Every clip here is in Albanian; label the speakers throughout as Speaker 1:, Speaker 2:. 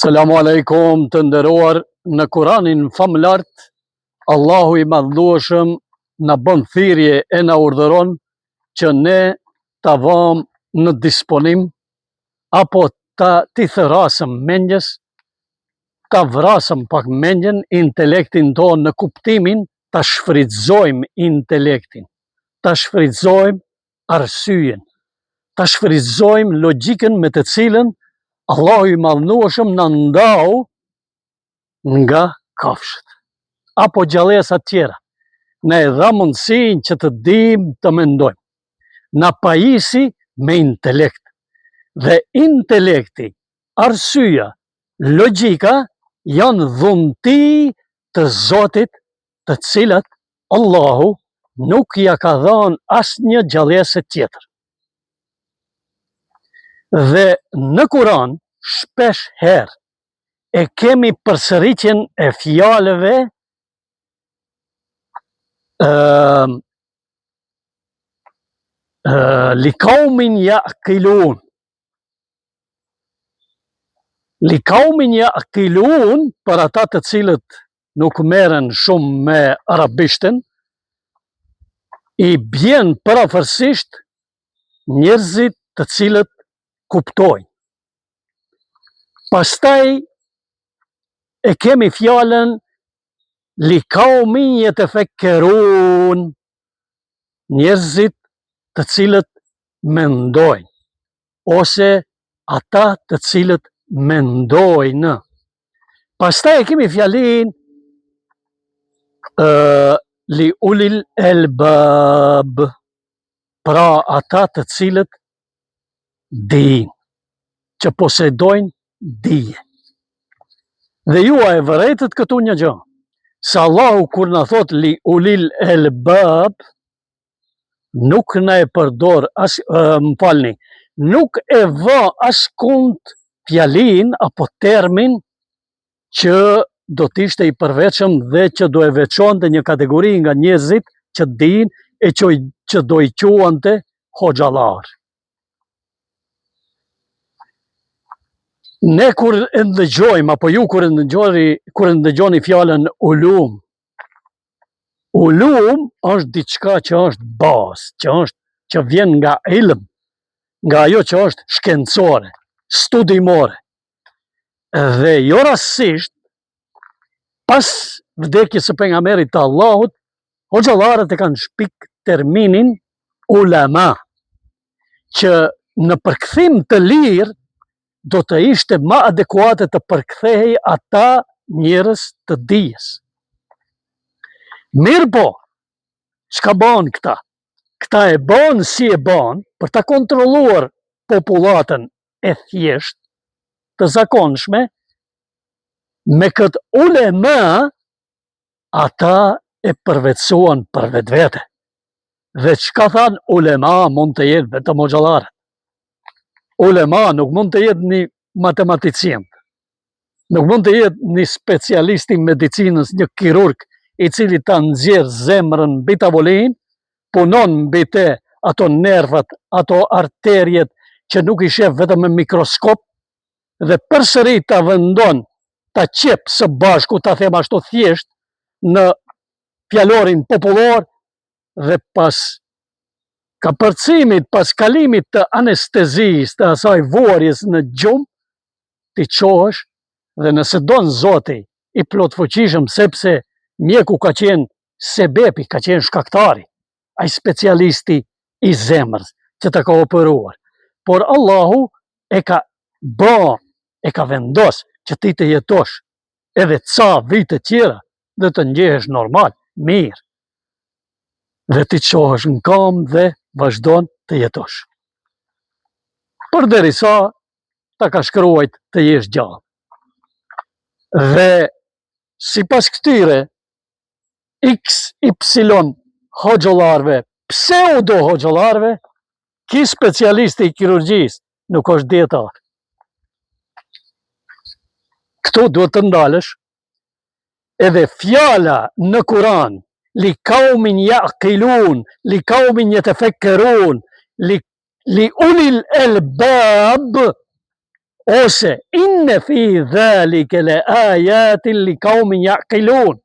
Speaker 1: Selamu alaikum të nderuar. Në Kuranin famlart, Allahu i madhlueshëm na bën thirrje e na urdhëron që ne ta vëmë në disponim apo ti thërasëm mendjes, ta vrasëm pak mendjen, intelektin tonë në kuptimin, ta shfrytëzojmë intelektin, ta shfrytëzojmë arsyen, ta shfrytëzojmë logjikën me të cilën Allahu i madhnueshëm na ndau nga kafshët apo gjallësat tjera. Na e dha mundësinë që të dimë të mendojmë. Na pajisi me intelekt. Dhe intelekti, arsyeja, logjika janë dhunti të Zotit, të cilat Allahu nuk ja ka dhënë asnjë gjallëse tjetër. Dhe në Kuran shpesh herë e kemi përsëritjen e fjalëve likaumin yaqilun. Likaumin yaqilun, për ata të cilët nuk merren shumë me arabishten, i bjen parafërsisht njerëzit të cilët kuptojnë. Pastaj e kemi fjalën likaumin yetefekkerun, njerëzit të cilët mendojnë, ose ata të cilët mendojnë. Pastaj e kemi fjalin li ulil elbab, pra ata të cilët dinë, që posedojnë dije. Dhe ju a e vërejtët këtu një gjë, se Allahu kur na thot li ulil elbab, nuk na e përdor nuk e vë askund fjalin apo termin që do t'ishte i përveçëm dhe që do e veçonte një kategori nga njerëzit që dinë e që do i quante hoxhallar. Ne kur e ndëgjojmë, apo ju kur e ndëgjoni fjalën ulum, ulum është diçka që është bazë, që vjen nga ilm, nga ajo që është shkencore, studimore. Dhe jo rastësisht, pas vdekjes së pejgamberit të Allahut, hoxhallarët e kanë shpik terminin ulama, që në përkthim të lirë do të ishte më adekuate të përkthehej ata njerëz të dijes. Mirë po, çka bën këta? Këta e bën si e bën për ta kontrolluar popullatën e thjesht, të zakonshme, me këtë ulema ata e përvetësuan për vetvete. Dhe çka than ulema mund të jetë vetëm hoxhallarët. Ulema nuk mund të jetë një matematicien, nuk mund të jetë një specialist i medicinës, një kirurg i cili ta nxjerr zemrën mbi tavolinë, punon mbi te ato nervat, ato arterjet që nuk i sheh vetëm me mikroskop, dhe përsëri ta vendon, ta qep së bashku, ta them ashtu thjesht, në fjalorin popullor, dhe pas kapërcimit, pas kalimit të anestezisë, të asaj vuarjes në gjumë, ti qohesh, dhe nëse don Zoti i plotfuqishëm, sepse mjeku ka qenë sebepi, ka qenë shkaktari, ai specialisti i zemrës që të ka operuar. Por Allahu e ka vendos që ti të jetosh edhe ca vite tjera dhe të ndjehesh normal, mirë. Dhe ti qohesh në kam dhe vazhdon të jetosh. Përderisa ta ka shkruajt të jesh gjallë. Dhe sipas këtyre XY hoxhallarëve, pseudo hoxhallarëve, ki specialisti i kirurgjisë nuk është dietar. Këtu duhet të ndalësh, edhe fjala në Kuran, li kaumin yaqilun, li kaumin yetefekkerun, li ulil elbab, ose inne fi dhalike le ajatin li kaumin yaqilun,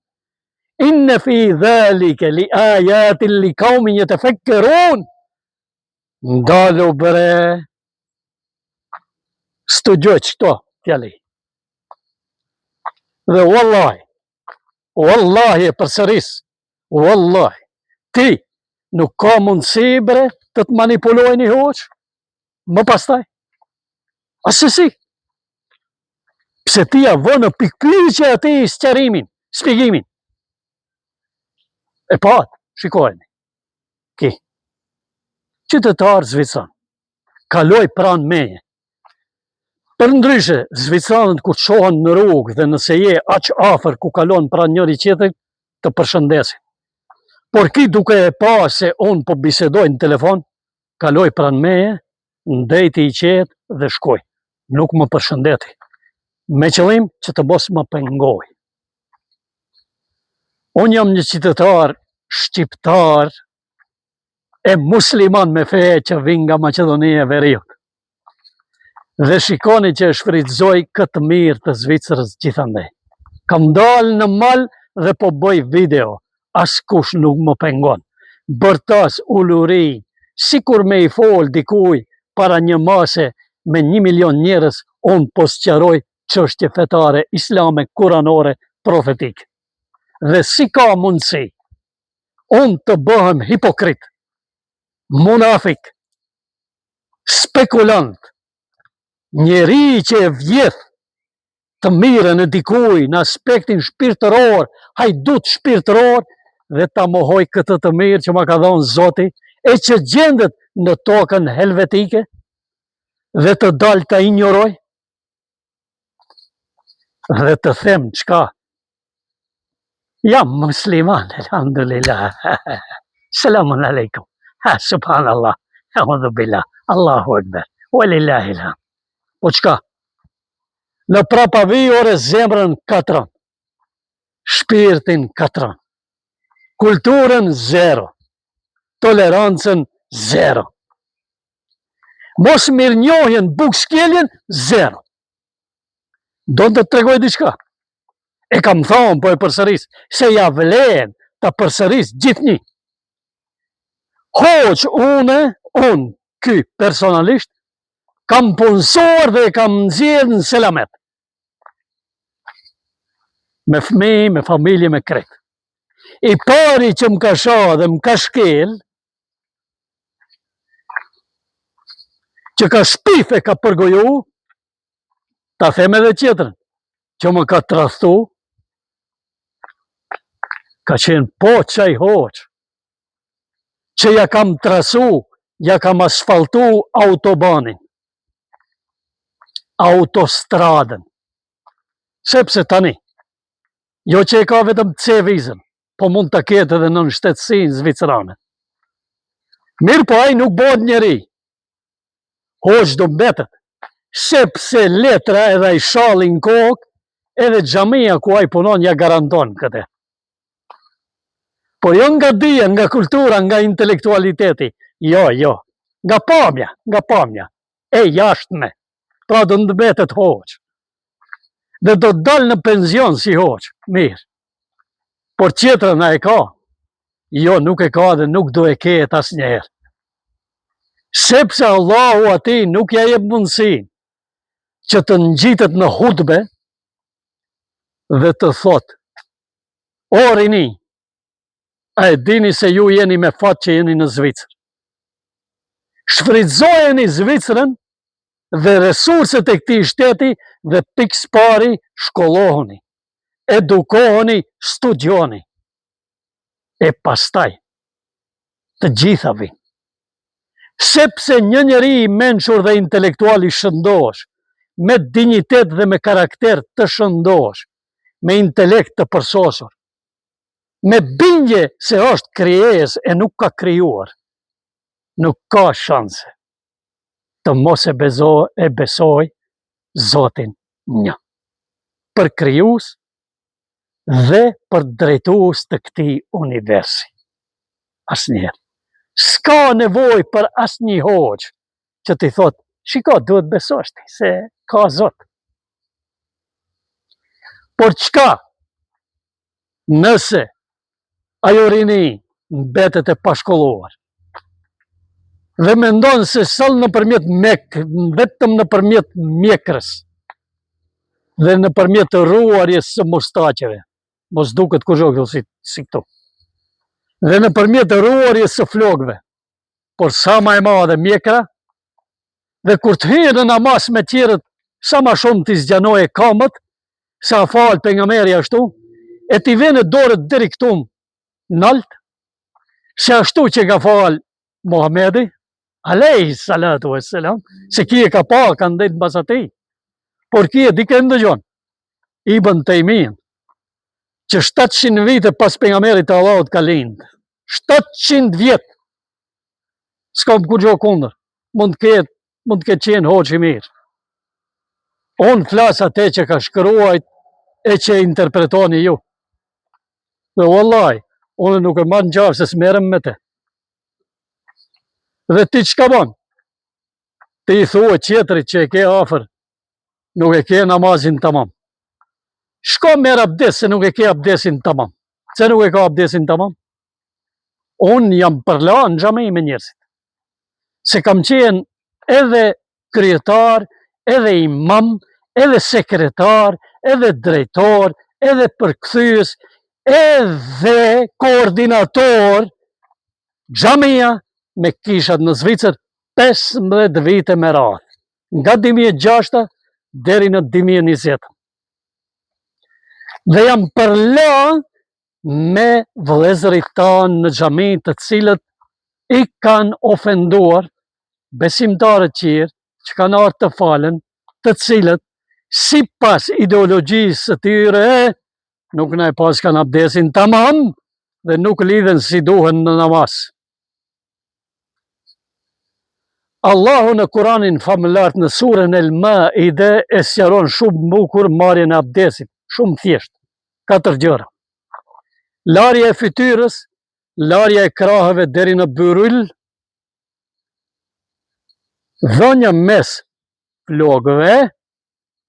Speaker 1: inne fi dhalike li ajatin li kaumin yatafakkarun. Ndalu bre, studioj këto fjali. Dhe wallahi e përsëris, wallahi, ti nuk ka mundësi bre të të manipulojnë i hoq, më pastaj. Asësi. Pse ti ja vënë pikpyetje ati sqarimin, shpjegimin. E pat, shikojni. Ki. Qytetar Zvicran. Kaloj pranë meje. Për ndryshe, Zvicranët kur shohen në rrugë dhe nëse je aq afër ku kalon pranë njëri tjetrit, të përshëndesin. Por ki duke e pa se unë po bisedoj në telefon, kaloj pranë meje, ndejti i qetë dhe shkoj. Nuk më përshëndeti. Me qëllim që të mos më pengoj. Unë jam një qytetar shqiptar e musliman me fe që vin nga Maqedonia e Veriut. Dhe shikoni që e shfrytëzoj këtë mirë të Zvicrës gjithandej. Kam dalë në mal dhe po bëj video. Askush nuk më pengon. Bërtas uluri, sikur me i fol dikuj para një mase me 1 milion njerëz, unë po sqaroj çështje fetare, islame, kuranore, profetike. Dhe si ka mundësi unë të bëhem hipokrit, munafik, spekulant, njeri që e vjedh të mirën e dikuj në aspektin shpirtëror, hajdut shpirtëror, dhe ta mohoj këtë të mirë që ma ka dhonë Zoti, e që gjendet në tokën helvetike, dhe të dalë të injoroj, dhe të them qka. Jam musliman, alhamdulillah. Selamun alaikum. Subhanallah. Audhu billah. Allahu akbar. Walillahi alhamd. Po qka? Në prapavi ore zemrën katron, shpirtin katron, kulturën zero, tolerancën zero, mos mirënjohjen, bukshkeljen zero. Do të tregoj diçka. E kam thonë, po e përsëris, se ja vlen të përsëris gjithnjë. Hoq unë, ky personalisht, kam punësor dhe kam nxjerrë në Selamet. Me fëmijë, me familje, me krejt. I pari që më ka shoh dhe më ka shkel, që ka shpife, ka përgoju, ta them edhe tjetrën, që më ka tradhtu, ka qenë po qaj hoq, që ja kam trasu, ja kam asfaltu autobanin, autostradën. Sepse tani, jo që e ka vetëm C-vizën, po mund të ketë edhe në shtetësinë zvicrane. Mirë po ai nuk bëhet njeri. Hoq do mbetet, sepse letra edhe ai shalli në kokë, edhe xhamia ku ai punon ja garanton këtë. Por jo nga dija, nga kultura, nga intelektualiteti. Jo. Nga pamja. E jashtme. Pra do të mbetet hoq. Dhe do të dalë në penzion si hoq. Mirë. Por tjetrën a e ka? Jo, nuk e ka dhe nuk do e ketë asnjëherë. Sepse Allahu ati nuk ja jep mundësinë që të ngjitet në hutbe dhe të thotë: o rini, a e dini se ju jeni me fat që jeni në Zvicër. Shfrytëzojeni Zvicrën dhe resurset e këtij shteti dhe pikës pari shkollohuni, edukohuni, studioni. E pastaj të gjitha vinë. Sepse një njeri i mençur dhe intelektual i shëndosh, me dignitet dhe me karakter të shëndosh, me intelekt të përsosur, me bindje se është krijes e nuk ka krijuar, nuk ka shanse të mos e besoj Zotin një, për krijues dhe për drejtues të këtij universi. Asnjëherë. S'ka nevojë për asnjë hoq që t'i thot Shiko, duhet besosh ti, se ka Zot. Por çka nëse ajo rini mbetet e pashkolluar dhe mendon se sëll vetëm nëpërmjet mjekrës dhe nëpërmjet ruarjes së mustaqeve, mos duket kushogëll si këtu, dhe nëpërmjet ruarjes së flokëve, por sa ma e madhe mjekra, dhe kur të hyjë në namaz me tjerët, sa ma shumë t'i zgjanoje kamët, sa falë pejgamberi ashtu, e t'i vene dorët deri këtu nalt, se ashtu që ka falë Muhamedi, alayhi salatu wassalam, se kje ka pa, ka ndejt mbas atij, por kje di ke ndëgjon, Ibn Taymiyyah, që 700 vite pas pejgamberit të Allahut ka lind, 700 vjet, s'kam kur gjo kundër, mund të ketë qenë hoqë i mirë. Unë flas atë që ka shkruajt e që interpretoni ju. Dhe wallahi, unë nuk e marrë në qarë se s'merem me te. Dhe ti çka bon? Ti i thua qetërit që e ke afer, nuk e ke namazin tamam. Shko merr abdes se nuk e ke abdesin tamam. Se nuk e ka abdesin tamam? Unë jam përla në xhami me njerëzit. Se kam qenë edhe kryetar, edhe imam, edhe sekretar, edhe drejtor, edhe përkthyes, edhe koordinator xhamia me kishat në Zvicër 15 vite me radhë, nga 2006 deri në 2020. Dhe jam përla me vëllezërit tanë në xhami të cilët i kanë ofenduar besimtarët tjerë që kanë ardhur të falen, të cilët sipas ideologjisë së tyre nuk na e pas kanë abdesin tamam dhe nuk lidhen si duhen në namaz. Allahu në Kuranin famëlart në surën El Maide e sqaron shumë bukur marrjen e abdesit, shumë thjesht, 4 gjëra. Larja e fytyrës, larja e krahëve deri në byryl, dhënia mes flokëve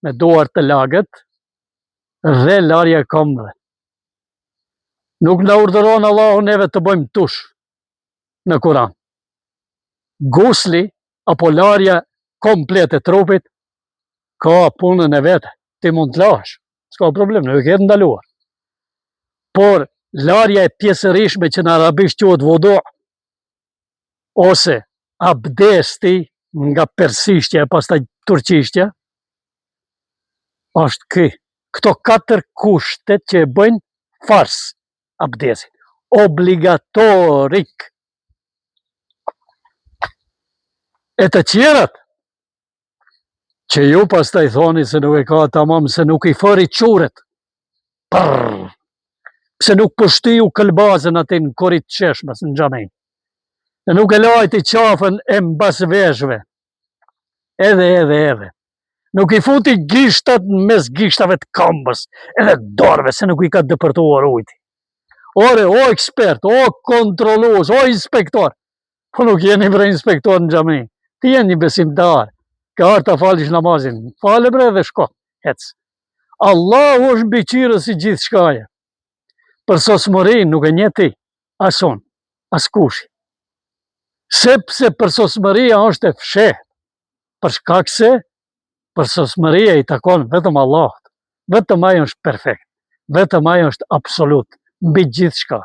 Speaker 1: me duart të lagët dhe larja e këmbëve. Nuk na urdhëron Allahu neve të bëjmë tush në Kuran. Gusli apo larja komplet e trupit ka punën e vete. Ti mund të lash, s'ka problem, nuk e ke ndaluar. Por larja e pjesërishme që në arabisht quhet wudu ose abdesti nga persishtja e pastaj turqishtja, është këto 4 kushtet që e bëjnë fars abdesin, obligatorik. E të tjerat, që ju pastaj thoni se nuk e ka tamam, se nuk i fëri quret, pse nuk pështiu këlbazën aty në korit qeshmës në xhami, e nuk e lajti qafën e mbas veshve, edhe. Nuk i futi gishtat mes gishtave të këmbës, edhe dorëve, se nuk i ka dëpërtuar ujti. Ore, o ekspert, o kontrolues, o inspektor, po nuk jeni bre inspektor në xhami, ti jeni një besimtar, ka ardhur ta falësh namazin, fale bre dhe shko, ec. Allahu është mbiqyrës i gjithë shkaje. Për sosmërin nuk e nje ti, as unë, as kushi. Sepse për sosmëria është e fshehtë, për shkak se për sosmëria i takon vetëm Allahut, vetëm ai është perfekt, vetëm ai është absolut, mbi gjithë shka,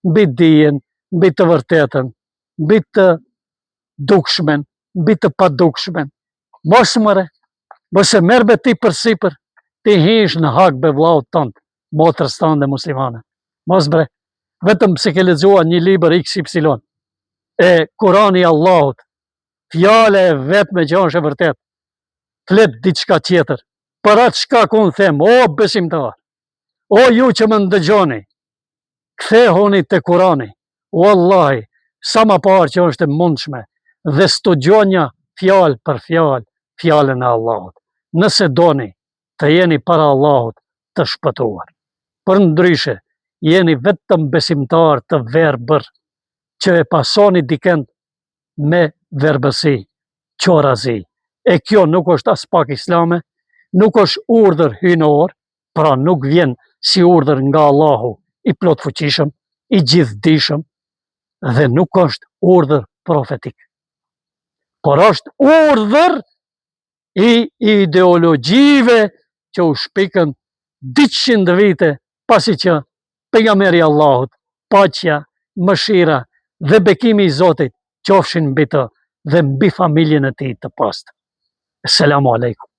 Speaker 1: mbi dijen, mbi të vërtetën, mbi të dukshmen, mbi të padukshmen. Mos mëre, mos e merr me ti për sipër, ti hish në hak be vllaut tënd, motrës tënde muslimane. Mos bre, vetëm pse ke lexuar një libër XY, e Kurani i Allahut, fjala e vetme që është e vërtet, flet diçka tjetër. Për atë shkak unë them, o besimtar, o ju që më ndëgjoni, kthehuni te Kurani, wallahi, sa më parë që është e mundshme, dhe studioni fjalë për fjalë fjalën e Allahut. Nëse doni të jeni para Allahut të shpëtuar. Përndryshe, jeni vetëm besimtar të verbër, që e pasoni dikend me verbësi, qorazi, E kjo nuk është as pak islame, nuk është urdhër hynor, pra nuk vjen si urdhër nga Allahu i plot fuqishëm, i gjithdijshëm, dhe nuk është urdhër profetik. Por është urdhër i ideologjive që u shpikën 200 vite pasi që pejgamberi Allahut, paqja, mëshira dhe bekimi i Zotit qofshin mbi të dhe mbi familjen e tij të pastë. Selamu alejkum.